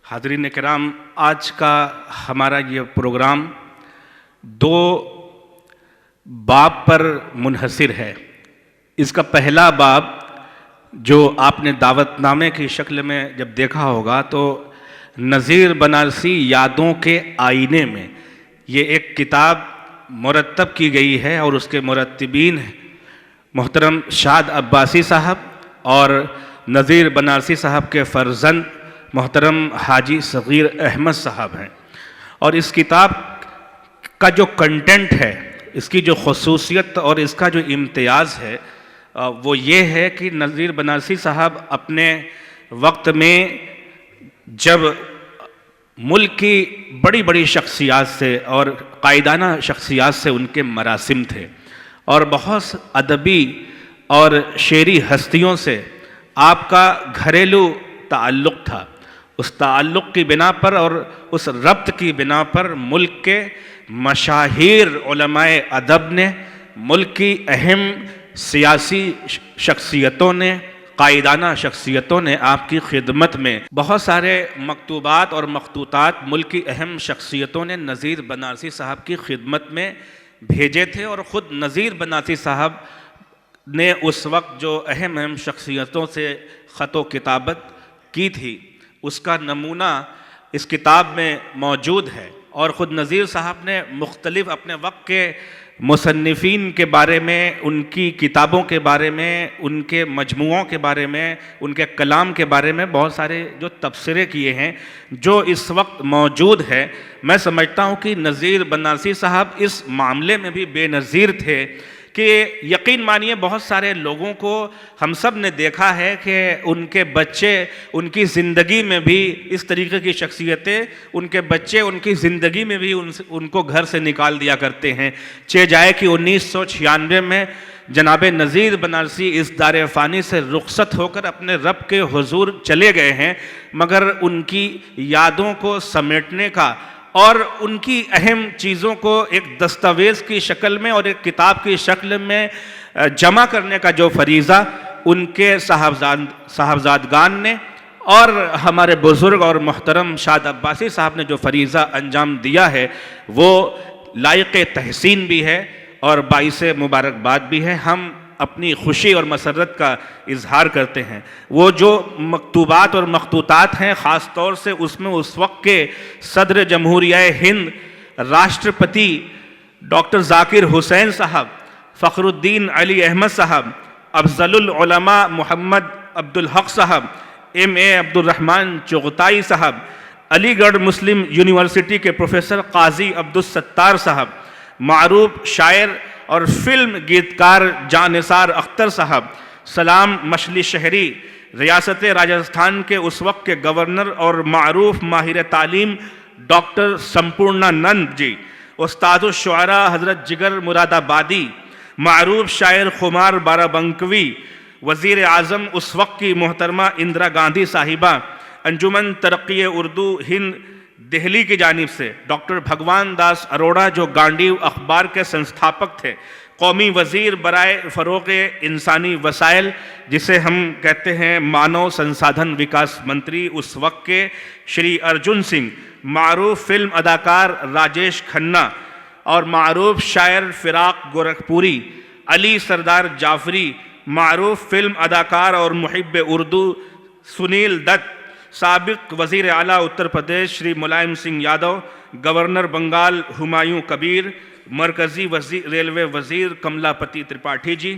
حاضرین کرام، آج کا ہمارا یہ پروگرام دو باب پر منحصر ہے۔ اس کا پہلا باب جو آپ نے دعوت نامے کی شکل میں جب دیکھا ہوگا تو نذیر بنارسی یادوں کے آئینے میں، یہ ایک کتاب مرتب کی گئی ہے اور اس کے مرتبین محترم شاد عباسی صاحب اور نذیر بنارسی صاحب کے فرزند محترم حاجی صغیر احمد صاحب ہیں۔ اور اس کتاب کا جو کنٹینٹ ہے، اس کی جو خصوصیت اور اس کا جو امتیاز ہے وہ یہ ہے کہ نذیر بنارسی صاحب اپنے وقت میں جب ملک کی بڑی بڑی شخصیات سے اور قائدانہ شخصیات سے ان کے مراسم تھے اور بہت ادبی اور شعری ہستیوں سے آپ کا گھریلو تعلق تھا۔ اس تعلق کی بنا پر اور اس ربط کی بنا پر ملک کے مشاہیر علماء ادب نے، ملک کی اہم سیاسی شخصیتوں نے، قائدانہ شخصیتوں نے آپ کی خدمت میں بہت سارے مکتوبات اور مخطوطات ملک کی اہم شخصیتوں نے نذیر بنارسی صاحب کی خدمت میں بھیجے تھے، اور خود نذیر بنارسی صاحب نے اس وقت جو اہم شخصیتوں سے خط و کتابت کی تھی اس کا نمونہ اس کتاب میں موجود ہے۔ اور خود نذیر صاحب نے مختلف اپنے وقت کے مصنفین کے بارے میں، ان کی کتابوں کے بارے میں، ان کے مجموعوں کے بارے میں، ان کے کلام کے بارے میں بہت سارے جو تبصرے کیے ہیں جو اس وقت موجود ہے۔ میں سمجھتا ہوں کہ نذیر بنارسی صاحب اس معاملے میں بھی بے نظیر تھے کہ یقین مانیے بہت سارے لوگوں کو ہم سب نے دیکھا ہے کہ ان کے بچے ان کی زندگی میں بھی اس طریقے کی شخصیتیں، ان کے بچے ان کی زندگی میں بھی ان کو گھر سے نکال دیا کرتے ہیں۔ چہ جائے کہ 1996 میں جناب نذیر بنارسی اس دار فانی سے رخصت ہو کر اپنے رب کے حضور چلے گئے ہیں، مگر ان کی یادوں کو سمیٹنے کا اور ان کی اہم چیزوں کو ایک دستاویز کی شکل میں اور ایک کتاب کی شکل میں جمع کرنے کا جو فریضہ ان کے صاحبزادگان نے اور ہمارے بزرگ اور محترم شاد عباسی صاحب نے جو فریضہ انجام دیا ہے وہ لائق تحسین بھی ہے اور باعث مبارکباد بھی ہے۔ ہم اپنی خوشی اور مسرت کا اظہار کرتے ہیں۔ وہ جو مکتوبات اور مخطوطات ہیں، خاص طور سے اس میں اس وقت کے صدر جمہوریہ ہند راشٹرپتی ڈاکٹر ذاکر حسین صاحب، فخر الدین علی احمد صاحب، افضل العلماء محمد عبدالحق صاحب، ایم.اے. عبدالرحمن چغتائی صاحب، علی گڑھ مسلم یونیورسٹی کے پروفیسر قاضی عبدالستار صاحب، معروف شاعر اور فلم گیتکار جاں نثار اختر صاحب، سلام مچھلی شہری، ریاست راجستھان کے اس وقت کے گورنر اور معروف ماہر تعلیم ڈاکٹر سمپورنانند جی، استاد الشعراء حضرت جگر مراد آبادی، معروف شاعر خمار بارہ بنکوی، وزیر اعظم اس وقت کی محترمہ اندرا گاندھی صاحبہ، انجمن ترقی اردو ہند دہلی کی جانب سے ڈاکٹر بھگوان داس اروڑا جو گانڈیو اخبار کے سنستھاپک تھے، قومی وزیر برائے فروغ انسانی وسائل جسے ہم کہتے ہیں مانو سنسادھن وکاس منتری اس وقت کے شری ارجن سنگھ، معروف فلم اداکار راجیش کھنہ اور معروف شاعر فراق گورکھپوری، علی سردار جعفری، معروف فلم اداکار اور محب اردو سنیل دت، سابق وزیر اعلیٰ اتر پردیش شری ملائم سنگھ یادو، گورنر بنگال ہمایوں کبیر، مرکزی ریلوے وزیر کملا پتی ترپاٹھی جی،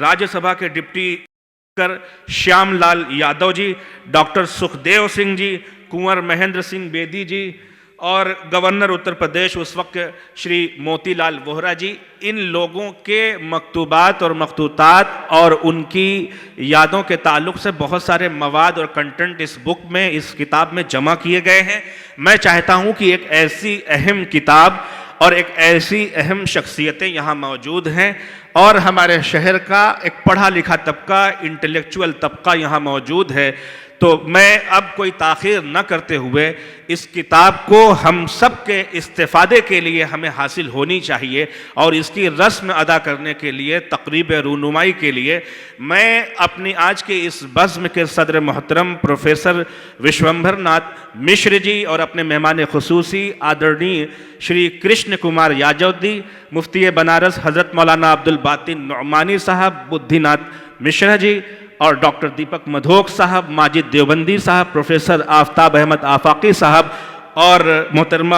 راجیہ سبھا کے ڈپٹی اسپیکر شیام لال یادو جی، ڈاکٹر سکھدیو سنگھ جی، کنور مہندر سنگھ بیدی جی اور گورنر اتر پردیش اس وقت شری موتی لال ووہرا جی، ان لوگوں کے مکتوبات اور مخطوطات اور ان کی یادوں کے تعلق سے بہت سارے مواد اور کنٹینٹ اس بک میں، اس کتاب میں جمع کیے گئے ہیں۔ میں چاہتا ہوں کہ ایک ایسی اہم کتاب اور ایک ایسی اہم شخصیتیں یہاں موجود ہیں اور ہمارے شہر کا ایک پڑھا لکھا طبقہ، انٹلیکچوئل طبقہ یہاں موجود ہے، تو میں اب کوئی تاخیر نہ کرتے ہوئے اس کتاب کو ہم سب کے استفادے کے لیے ہمیں حاصل ہونی چاہیے، اور اس کی رسم ادا کرنے کے لیے، تقریب رونمائی کے لیے، میں اپنی آج کے اس بزم کے صدر محترم پروفیسر وشومبھر ناتھ مشر جی اور اپنے مہمان خصوصی آدرنی شری کرشن کمار یاجو جی، مفتی بنارس حضرت مولانا عبد الباطن نعمانی صاحب، بدھی ناتھ مشرا جی، اور ڈاکٹر دیپک مدھوک صاحب، ماجد دیوبندی صاحب، پروفیسر آفتاب احمد آفاقی صاحب، اور محترمہ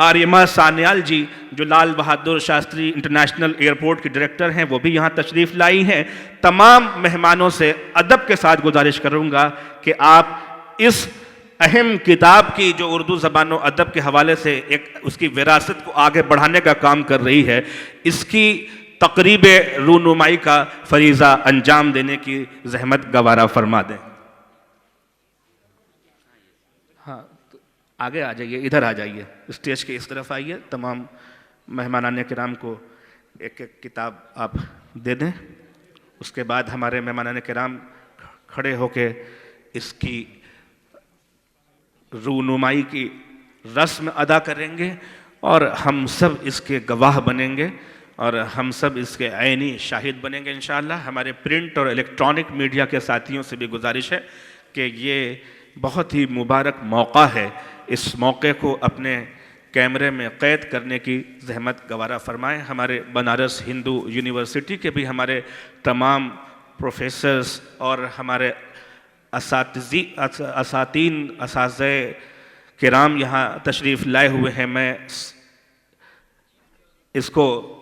آریما سانیال جی جو لال بہادر شاستری انٹرنیشنل ایئرپورٹ کی ڈائریکٹر ہیں، وہ بھی یہاں تشریف لائی ہیں۔ تمام مہمانوں سے ادب کے ساتھ گزارش کروں گا کہ آپ اس اہم کتاب کی جو اردو زبان و ادب کے حوالے سے ایک اس کی وراثت کو آگے بڑھانے کا کام کر رہی ہے، اس کی تقریب رونمائی کا فریضہ انجام دینے کی زحمت گوارا فرما دیں۔ ہاں، آگے آ جائیے، ادھر آ جائیے، اسٹیج کے اس طرف آئیے۔ تمام مہمانان کرام کو ایک ایک کتاب آپ دے دیں، اس کے بعد ہمارے مہمانان کرام کھڑے ہو کے اس کی رونمائی کی رسم ادا کریں گے، اور ہم سب اس کے گواہ بنیں گے، اور ہم سب اس کے عینی شاہد بنیں گے انشاءاللہ۔ ہمارے پرنٹ اور الیکٹرانک میڈیا کے ساتھیوں سے بھی گزارش ہے کہ یہ بہت ہی مبارک موقع ہے، اس موقع کو اپنے کیمرے میں قید کرنے کی زحمت گوارا فرمائیں۔ ہمارے بنارس ہندو یونیورسٹی کے بھی ہمارے تمام پروفیسرز اور ہمارے اساتذہ کرام یہاں تشریف لائے ہوئے ہیں۔ میں اس کو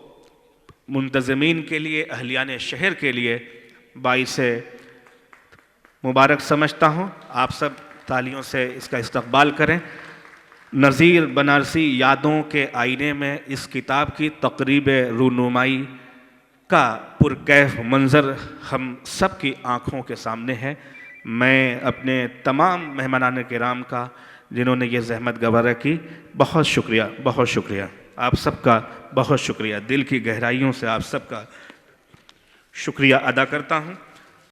منتظمین کے لیے، اہلیان شہر کے لیے باعث مبارک سمجھتا ہوں۔ آپ سب تالیوں سے اس کا استقبال کریں۔ نظیر بنارسی یادوں کے آئینے میں اس کتاب کی تقریب رونمائی کا پرکیف منظر ہم سب کی آنکھوں کے سامنے ہے۔ میں اپنے تمام مہمانان کرام کا جنہوں نے یہ زحمت گوارا کی، بہت شکریہ، بہت شکریہ، آپ سب کا بہت شکریہ، دل کی گہرائیوں سے آپ سب کا شکریہ ادا کرتا ہوں۔